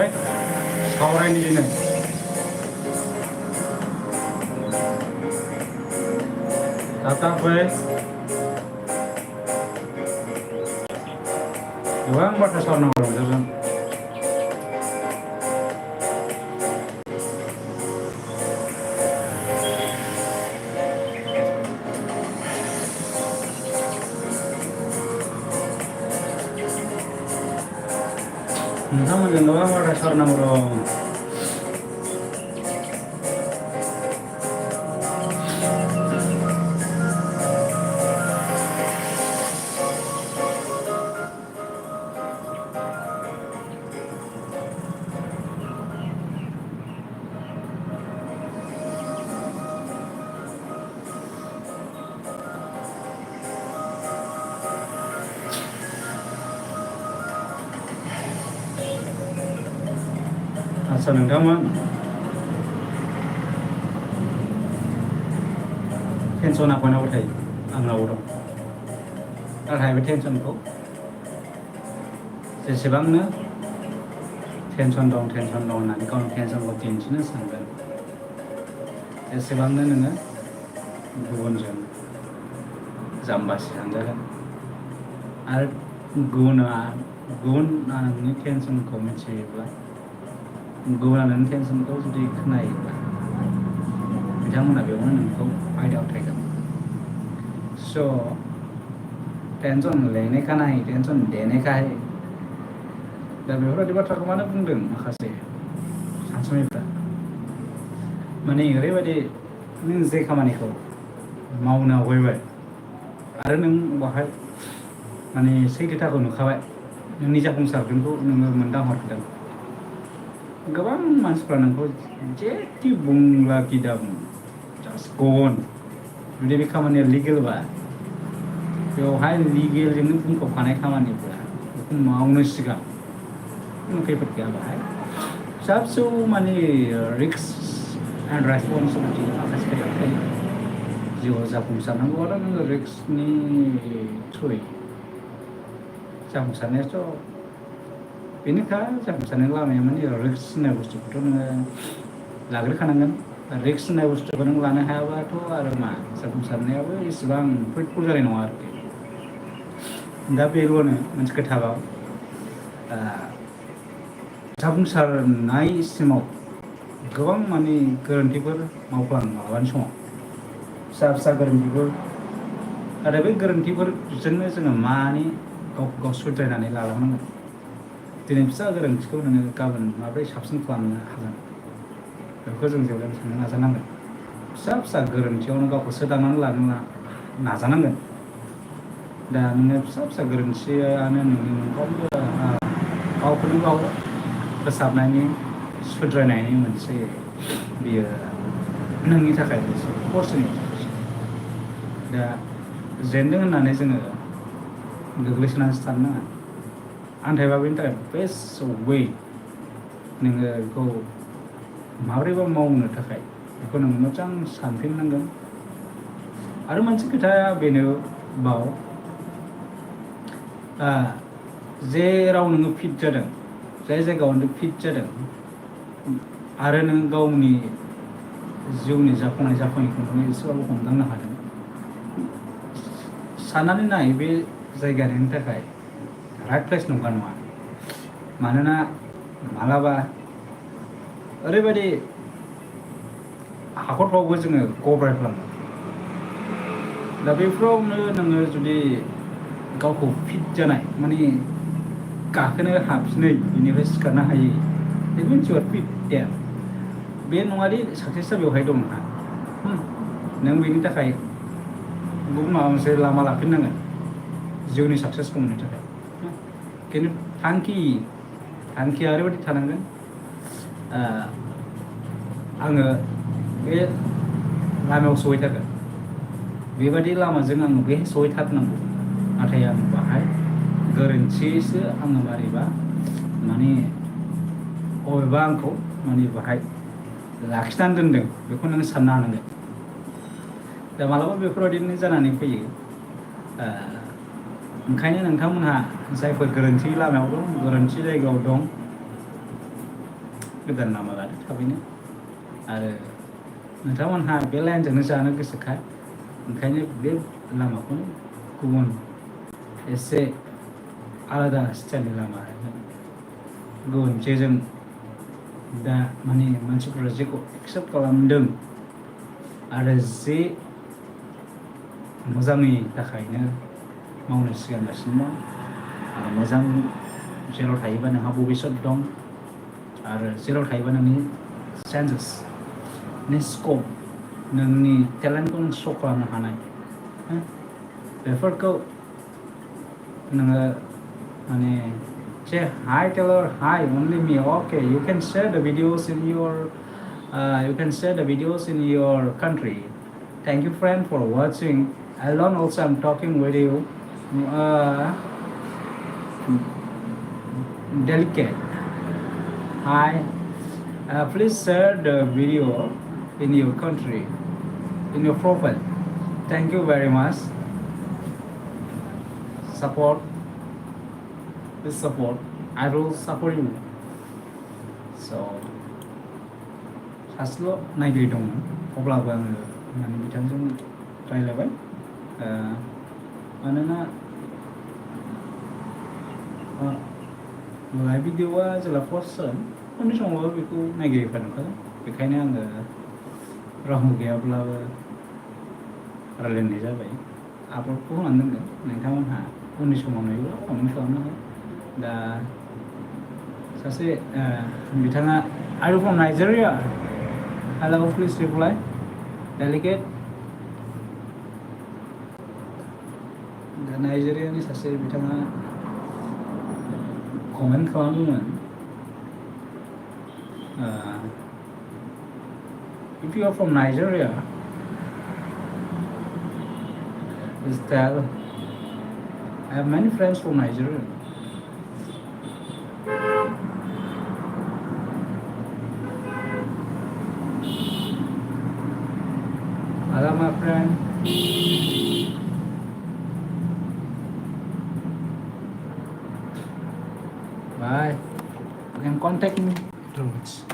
फै सावरायनि दिनै थाब फै गोबां बाथ्रा सावरायनांगौ नोंसोरजों नोंथांमोनजों गोबां बाथ्रा सावरायनांगौ दं आदसा नोंथांमोन टेनसना बयनावबो थायो आंनावबो दं नाथाय बे टेनसनखौ जेसेबांनो टेनसन दं होननानै गावनि टेनसनखौ दिन्थिनो सानगोन एसेबांनो नोङो गुबुनजों जाम्बासि सानजागोन आरो गुबुना नोंनि टेनसनखौ मिथियोब्ला गुबुना नोंनि टेनसनखौ जुदि खोनायोब्ला बिथांमोना बेयावनो नोंखौ आयदायाव थायगोन स' टेंशन लेने का नहीं टेंशन देने का है दा बेफोरबायदि बाथ्राखौ मानो बुंदों माखासे सानसुमैफ्रा माने ओरैबायदि नों जे खामानिखौ मावनो आवगायबाय आरो नों बाहाय माने सैथोथाखौ नुखाबाय नोंनि जाफुंसारगोनखौ नोङो मोनदांहरदों गोबां मानसिफ्रा नोंखौ जेखि बुंला कि दा बुं जास्ट गन जुदि बे खामानिया लिगेलबा बेवहाय लिगेलजोंनो बुंफबखानाय खामानिफोरा बेखौ मावनो सिगां खैफोद गैया बाहाय फिसा फिसौ माने रिक्स एन्ड रेसपन्सिबिलिटि माखासे खोथा थायो जिउआव जाफुंसारनांगौआथ' नोङो रिक्सनि थ्रुयै जाफुंसारनायाथ' बेनोखा जाफुंसारनायनि लामाया माने रिक्स होननाय बुस्थुखौथ' नोङो लाग्रोखानांगोन रिक्स होननाय बुस्थुखौ नों लानो हायाबाथ' आरो मा जाफुंसारनायाबो इसेबां फ्रुइटफुल जानाय नङा आरोखि दा बेल'नो मोनसे खोथाबाव जाफुंसारनायसिमाव गोबां माने गोरोन्थिफोर मावफ्लाङो माबानि समाव फिसा गोरोन्थिफोर आरो बे गोरोन्थिफोरजोंनो जोङो माने गावखौ गाव सुद्रायनानै लालांनांगोन दिनै फिसा गोरोन्थिखौ नोङो गाबोन माबोरै साबसिन खालामनो हागोन बेखौ जों जेब्लायबो साननो नाजानांगोन फिसा गोरोन्थियावनो गावखौ सोदांनानै लानो नाजानांगोन दा नोङो फिसा गोरोन्थियानो नोंनि मोनफ्रोमबो गावखौनो गाव फोसाबनायनि सुद्रायनायनि मोनसे बियो नोंनि थाखाय मोनसे अपरचुनिटि दा जेनदों होननानै जोङो गोग्लैसोनानैसो थानो नाङा आन्थायबा बेनि थाखाय बेस्ट वे नोङो बेखौ माबोरैबा मावनो थाखाय बेखौ नों मोजां सानफिननांगोन आरो मोनसे खोथाया बेनो बाव जेराव नोङो फिट जादों जाय जायगायाव नों फिट जादों आरो नों गावनि जिउनि जाफुङैखौ नोङो एसेबाबो हमदांनो हादों साननानै नाय बे जायगाया नोंनि थाखाय राइट प्लेस नङा मानोना मालाबा ओरैबायदि हाखरफ्रावबो जोङो गब्रायफ्लाङो दा बेफोरावनो नोङो जुदि गावखौ फिट जानाय माने गाखोनो हाफिनै बेनिफ्राय सिखारनो हायै बेबो मोनसे फिट देर बे नङादि साक्सेसआ बेवहाय दं नोंहा नों बेनि थाखाय गुबुन माबा मोनसे लामा लाफिननांगोन जिउनि साक्सेसखौ मोननो थाखाय खिन्थु थांखिया ओरैबायदि थानांगोन आङो बे लामायाव सहैथारगोन बेबायदि लामाजों आङो बे सहैथारनांगौ नाथाय आं बाहाय गोरोन्थियैसो आङो मारैबा माने अबेबा आंखौ माने बाहाय लाखिनानै दोनदों बेखौ नोङो साननो हानांगोन दा मालाबा बेफोरबायदिनो जानानै फैयो ओंखायनो नोंथांमोनहा जायफोर गोरोन्थि लामायाव दं गोरोन्थि जायगायाव दं गोदान लामा लादो थाबैनो आरो नोंथांमोनहा बे लाइनजोंनो जानो गोसोखा ओंखायनो बे लामाखौनो गुबुन एसे आलादा स्टाइलनि लामा गुबुन जेजों दा माने मानसिफोरा जेखौ एक्सेप्ट खालामदों आरो जे मोजांनि थाखायनो मावनो सिगांगासिनो दं आरो मोजां जेराव थायोबा नोंहा भबिष्यत दं आरो जेराव थायोबा नोंनि चान्सेस नोंनि स्कप नोंनि टेलेन्टखौ नों श' खालामनो हानाय बेफोरखौ नोङो माने say hi, tell her hi, only me. Okay, you can share the videos in your country. Thank you, friend, for watching. Alone also, I'm talking with you. Uh, Delicate. Hi. Please share the video in your country, in your profile. Thank you very much. Support. Please support. I will support you. So, सासेल' नायगिरि दंमोन अब्लाबो आङो माने बिथांजों रायज्लायबाय मानोना live भिडिअ'आ जेब्ला पस्ट जागोन उननि समावबो बेखौ नायगिरिफ्रा नुखागोन बेखायनो आङो रावबो गैयाब्लाबो रायज्लायनाय जाबाय आपल'डखौ होनानै दोनगोन नोंथांमोनहा उननि समाव नुयोब्ला कमेन्ट खालामनो हागोन दा सासे बिथाङा Are you from Nigeria? Hello, please reply. Delegate. दा नाइजेरियानि सासे बिथाङा कमेन्ट खालामदोंमोन If you are from Nigeria, is that I have many friends from Nigeria. Hello, my friend. Bye. You can contact me afterwards.